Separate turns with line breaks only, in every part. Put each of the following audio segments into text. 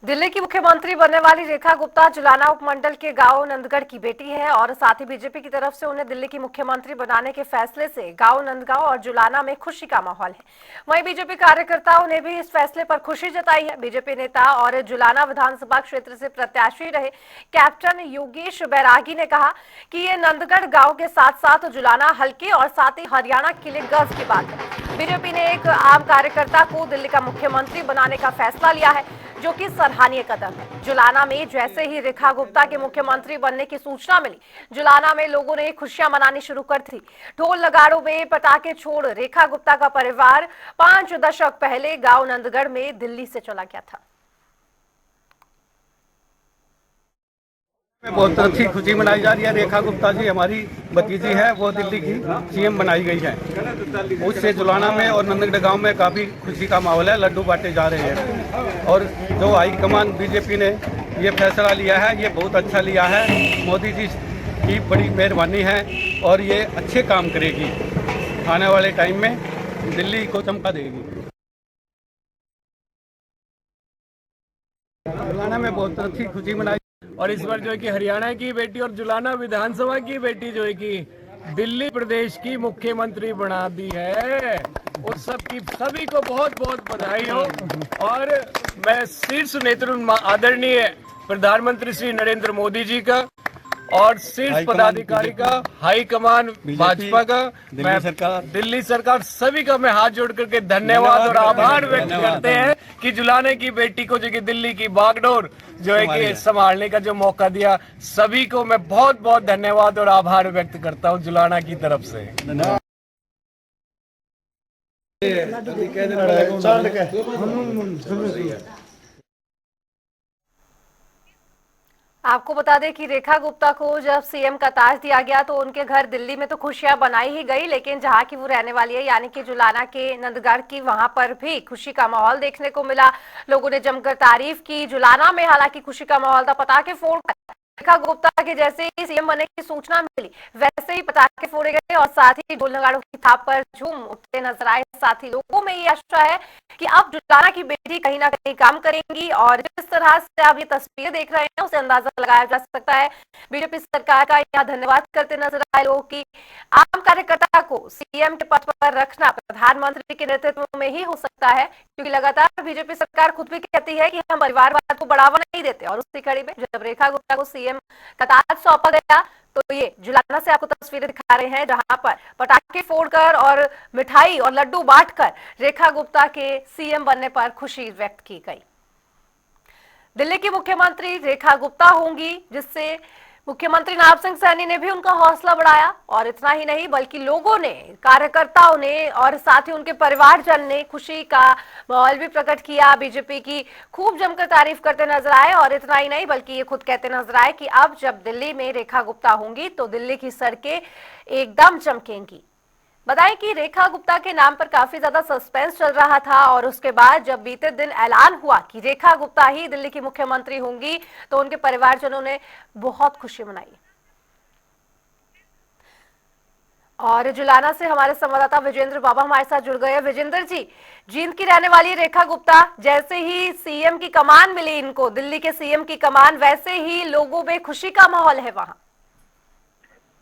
दिल्ली की मुख्यमंत्री बनने वाली रेखा गुप्ता जुलाना उपमंडल के गांव नंदगढ़ की बेटी है और साथ ही बीजेपी की तरफ से उन्हें दिल्ली की मुख्यमंत्री बनाने के फैसले से गांव नंदगांव और जुलाना में खुशी का माहौल है। वहीं बीजेपी कार्यकर्ताओं ने भी इस फैसले पर खुशी जताई है। बीजेपी नेता और जुलाना विधानसभा क्षेत्र से प्रत्याशी रहे कैप्टन योगेश बैरागी ने कहा कि ये नंदगढ़ गाँव के साथ साथ जुलाना हल्के और साथ ही हरियाणा के लिए गर्व की बात है। बीजेपी ने एक आम कार्यकर्ता को दिल्ली का मुख्यमंत्री बनाने का फैसला लिया है, जो कि सराहनीय कदम है। जुलाना में जैसे ही रेखा गुप्ता के मुख्यमंत्री बनने की सूचना मिली, जुलाना में लोगों ने खुशियां मनानी शुरू कर दी। ढोल नगाड़ों में पटाखे छोड़ रेखा गुप्ता का परिवार 5 दशक पहले गांव नंदगढ़ में दिल्ली से चला गया था।
में बहुत अच्छी खुशी मनाई जा रही है। रेखा गुप्ता जी हमारी भतीजी है, वो दिल्ली की सीएम बनाई गई है। उससे जुलाना में और नंदगढ़ गांव में काफ़ी खुशी का माहौल है। लड्डू बांटे जा रहे हैं और जो हाईकमान बीजेपी ने ये फैसला लिया है, ये बहुत अच्छा लिया है। मोदी जी की बड़ी मेहरबानी है और ये अच्छे काम करेगी। आने वाले टाइम में दिल्ली को चमका देगी। जुलाना में बहुत अच्छी खुशी मनाई
और इस बार जो है कि हरियाणा की बेटी और जुलाना विधानसभा की बेटी जो है कि दिल्ली प्रदेश की मुख्यमंत्री बना दी है। उस सभी को बहुत बहुत बधाई हो। और मैं शीर्ष नेतृत्व आदरणीय प्रधानमंत्री श्री नरेंद्र मोदी जी का और शीर्ष पदाधिकारी का, हाई कमान भाजपा का, दिल्ली सरकार सभी का मैं हाथ जोड़ करके धन्यवाद और आभार व्यक्त करते हैं कि जुलाने की बेटी को जो कि दिल्ली की बागडोर जो है कि संभालने का जो मौका दिया। सभी को मैं बहुत बहुत धन्यवाद और आभार व्यक्त करता हूं जुलाना की तरफ से।
आपको बता दें कि रेखा गुप्ता को जब सीएम का ताज दिया गया तो उनके घर दिल्ली में तो खुशियां बनाई ही गई, लेकिन जहां की वो रहने वाली है यानी कि जुलाना के नंदगढ़ की, वहां पर भी खुशी का माहौल देखने को मिला। लोगों ने जमकर तारीफ की। जुलाना में हालांकि खुशी का माहौल था। पटाखे फोड़ रेखा गुप्ता के जैसे ही सीएम बनने की सूचना मिली, वैसे ही पटाखे फोड़े गए और साथ ही ढोल नगाड़ों की थाप पर झूम उठते नजर आए। साथ ही लोगों में ये आशा है कि अब जुलाना की बेटी कहीं ना कहीं काम करेंगी और जिस तरह से आप ये तस्वीर देख रहे हैं उसे अंदाजा लगाया जा सकता है। बीजेपी सरकार का यहाँ धन्यवाद करते नजर आए लोग कि आम कार्यकर्ता को सीएम के पद पर रखना प्रधानमंत्री के नेतृत्व में ही हो सकता है, क्योंकि लगातार बीजेपी सरकार खुद भी कहती है कि हम परिवारवाद को बढ़ावा नहीं देते। और उसी कड़ी में जब रेखा गुप्ता को सीएम का ताज सौंपा गया तो ये जुलाना से आपको तस्वीरें दिखा रहे हैं, जहां पर पटाखे फोड़कर और मिठाई और लड्डू बांटकर रेखा गुप्ता के सीएम बनने पर खुशी व्यक्त की गई। दिल्ली की मुख्यमंत्री रेखा गुप्ता होंगी, जिससे मुख्यमंत्री नायब सिंह सैनी ने भी उनका हौसला बढ़ाया। और इतना ही नहीं बल्कि लोगों ने, कार्यकर्ताओं ने और साथ ही उनके परिवारजन ने खुशी का माहौल भी प्रकट किया। बीजेपी की खूब जमकर तारीफ करते नजर आए। और इतना ही नहीं बल्कि ये खुद कहते नजर आए कि अब जब दिल्ली में रेखा गुप्ता होंगी तो दिल्ली की सड़कें एकदम चमकेंगी। बताएं कि रेखा गुप्ता के नाम पर काफी ज्यादा सस्पेंस चल रहा था और उसके बाद जब बीते दिन ऐलान हुआ कि रेखा गुप्ता ही दिल्ली की मुख्यमंत्री होंगी तो उनके परिवारजनों ने बहुत खुशी मनाई। और जुलाना से हमारे संवाददाता विजेंद्र बाबा हमारे साथ जुड़ गए। विजेंद्र जी, जींद की रहने वाली रेखा गुप्ता, जैसे ही सीएम की कमान मिली इनको, दिल्ली के सीएम की कमान, वैसे ही लोगों में खुशी का माहौल है वहां।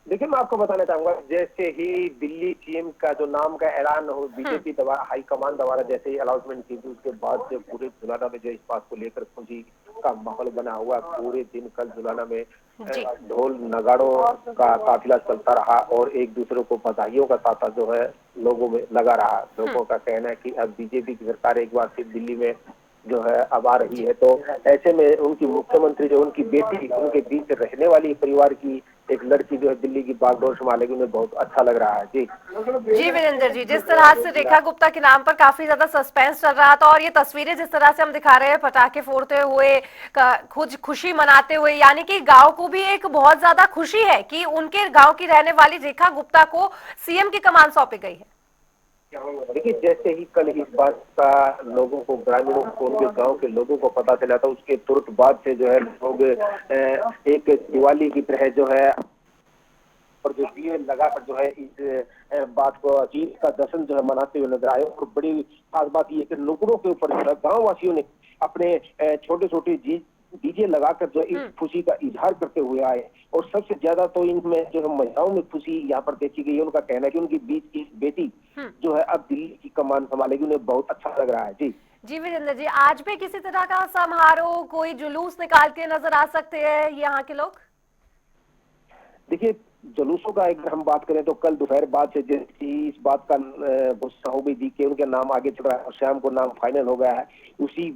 देखिए, मैं आपको बताना चाहूंगा, जैसे ही दिल्ली सीएम का जो नाम का ऐलान हो बीजेपी द्वारा, हाईकमान द्वारा जैसे ही अनाउंसमेंट की थी, उसके बाद से पूरे जुलाना में जो इस बात को लेकर खुशी का माहौल बना हुआ। पूरे दिन कल जुलाना में ढोल नगाड़ों का काफिला चलता रहा और एक दूसरे को बधाइयों का तांता जो है लोगों में लगा रहा। लोगों का कहना है कि अब बीजेपी की सरकार एक बार फिर दिल्ली में जो है अब आ रही है, तो ऐसे में उनकी मुख्यमंत्री जो उनकी बेटी, उनके बीच रहने वाली परिवार की एक लड़की जो है दिल्ली की बागडोर संभालेगी, उन्हें बहुत अच्छा लग रहा है।
जी वीरेंद्र जी, जिस तरह से रेखा गुप्ता के नाम पर काफी ज्यादा सस्पेंस चल रहा था और ये तस्वीरें जिस तरह से हम दिखा रहे हैं पटाखे फोड़ते हुए, खुद खुशी मनाते हुए, यानी कि गांव को भी एक बहुत ज्यादा खुशी है कि उनके गांव की रहने वाली रेखा गुप्ता को सीएम की कमान सौंपी गई है।
देखिए, जैसे ही कल इस बात का लोगों को, ग्रामीणों को, उनके गांव के लोगों को पता चला था, उसके तुरंत बाद से जो है लोग एक दिवाली की तरह जो है और जो दिए लगाकर जो है इस बात को जीत का जश्न जो है मनाते हुए नजर आए। और बड़ी खास बात ये कि नुकड़ों के ऊपर जो है गाँव वासियों ने अपने छोटे छोटे डीजे लगाकर जो इस खुशी का इजहार करते हुए आए। और सबसे ज्यादा तो इनमें जो है महिलाओं में खुशी यहाँ पर देखी गई है। उनका कहना है कि उनकी बीच की बेटी जो है अब दिल्ली की कमान संभालेगी, उन्हें बहुत अच्छा लग रहा है।
जी विजेंद्र जी, आज भी किसी तरह का समारोह, कोई जुलूस निकाल के नजर आ सकते हैं यहाँ के लोग?
देखिए, जुलूसों का अगर हम बात करें तो कल दोपहर बाद से इस बात का घोषणा हो गई थी कि उनके नाम आगे चल रहा है और शाम को नाम फाइनल हो गया है। उसी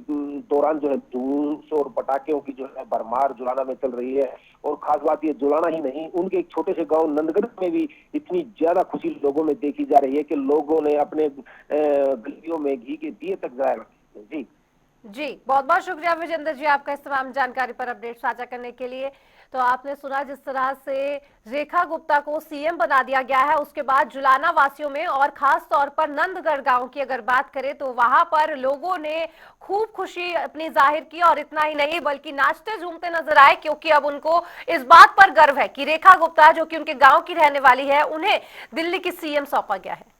दौरान जो है जुलूस और पटाखों की जो है भरमार जुलाना में चल रही है। और खास बात ये जुलाना ही नहीं, उनके एक छोटे से गांव नंदगढ़ में भी इतनी ज्यादा खुशी लोगों में देखी जा रही है कि लोगों ने अपने गलियों में घी के दिए तक जलाए रखे हैं।
जी, बहुत बहुत शुक्रिया विजेंद्र जी, आपका इस तमाम जानकारी पर अपडेट साझा करने के लिए। तो आपने सुना जिस तरह से रेखा गुप्ता को सीएम बना दिया गया है, उसके बाद जुलाना वासियों में और खास तौर पर नंदगढ़ गांव की अगर बात करें तो वहां पर लोगों ने खूब खुशी अपनी जाहिर की। और इतना ही नहीं बल्कि नाचते झूमते नजर आए, क्योंकि अब उनको इस बात पर गर्व है कि रेखा गुप्ता जो कि उनके गांव की रहने वाली है, उन्हें दिल्ली की सीएम सौंपा गया है।